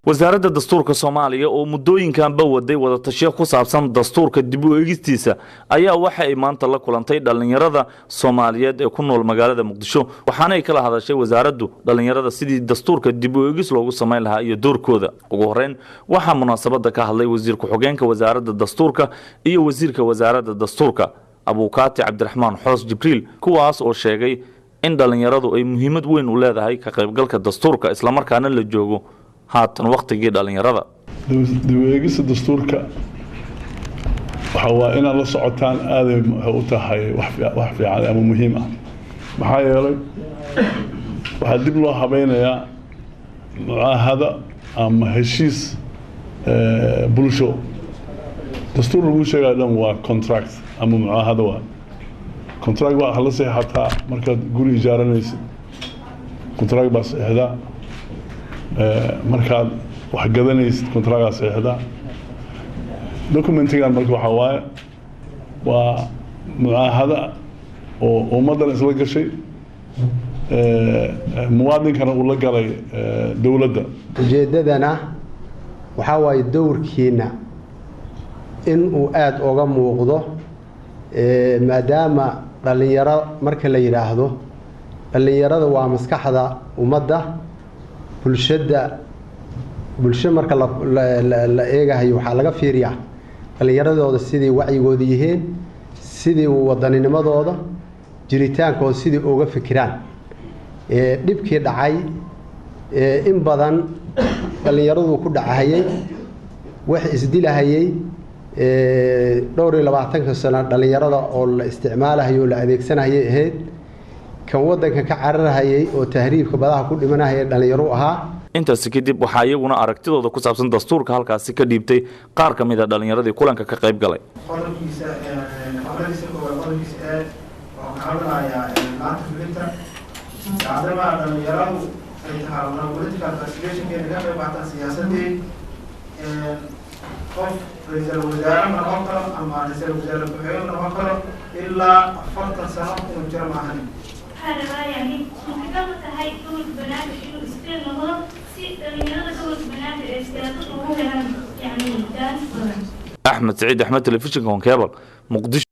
wasaaradda dastuurka Soomaaliya oo muddooyinkanba waday wada tashiyo ku saabsan dastuurka dib u eegistiisa ayaa waxa ay maanta la kulantay dhalinyarada Soomaaliyeed ee ku nool magaalada Muqdisho waxaana ay kala hadashay wasaaraddu dhalinyarada sidii dastuurka dib u eegis loogu sameyn lahaa iyo doorkooda ugu horeyn waxa munaasabada ka hadlay wasiir ku xigeenka wasaaradda dastuurka iyo wasiirka wasaaradda dastuurka Abukaati Cabdiraxmaan Xoos Jibriil kuwaas oo sheegay in dhalinyaradu ay muhiimad weyn u leedahay ka qaybgalka dastuurka isla markaana la joogo haatan waqtigii dhalinyarada dib-u-eegista dastuurka waxa waa inaad la socotaan aaday u tahay wax fiican ama muhiim ah maxaa yeelay waxaa dib loo habeynayaa mucaahada ama heshiis bulsho dastuur lagu sheegay dhan waa contract ama mucaahada waa contract waa la saxataa markaad guri ijaaranaysid contract baa saxda markaad wax gadanaysid kontraaga saxda documentigan marka waxa waaye waa mucaahada oo ummadan isla gashay muwaadinkana uu la galay dawladda ujeedadana waxa waaye dowrkiina in uu aad uga muuqdo maadaama dhalinyaro marka la yiraahdo dhalinyarada waa maskaxda ummadda bulsho marka la eegayo waxaa laga fiiriyaa dhalinyaradooda sidii wacyigooda yihiin sidii wadanninimadooda jiritaankooda sidii uga fikiraan dhibkii dhacay in badan dhalinyaradu ku dhacayay wax isdilahayay dhowr iyo 20 sano dhalinyarada oo la isticmaalayo oo la adeegsanayay ahayd kan wadanka ka cararayay oo tahriibka badaha ku dhimanayay dhalinyaro ahaa intaas kadib waxa iyaguna aragtidooda ku saabsan dastuurka halkaas ka dhiibtay qaar ka mid ah dhalinyaradii kulanka ka qayb galay qodobkiisa oo xalalaya laanta fulinta saadama dhalinyaradu ay tahay political participation ee laga qayb qaata siyaasadii qof ra'iisul wasaare noqon karo ama ra'iisul wasaare ku-xigeen noqon karo ilaa 40 sano inuu jiro maahan هذا يعني ممكن تهاي دول بنات إنه يستير نظرة سي يعني دول بنات استيراد يعني دان أحمد سعيد أحمد تلفزيون كون كابل مقدشو.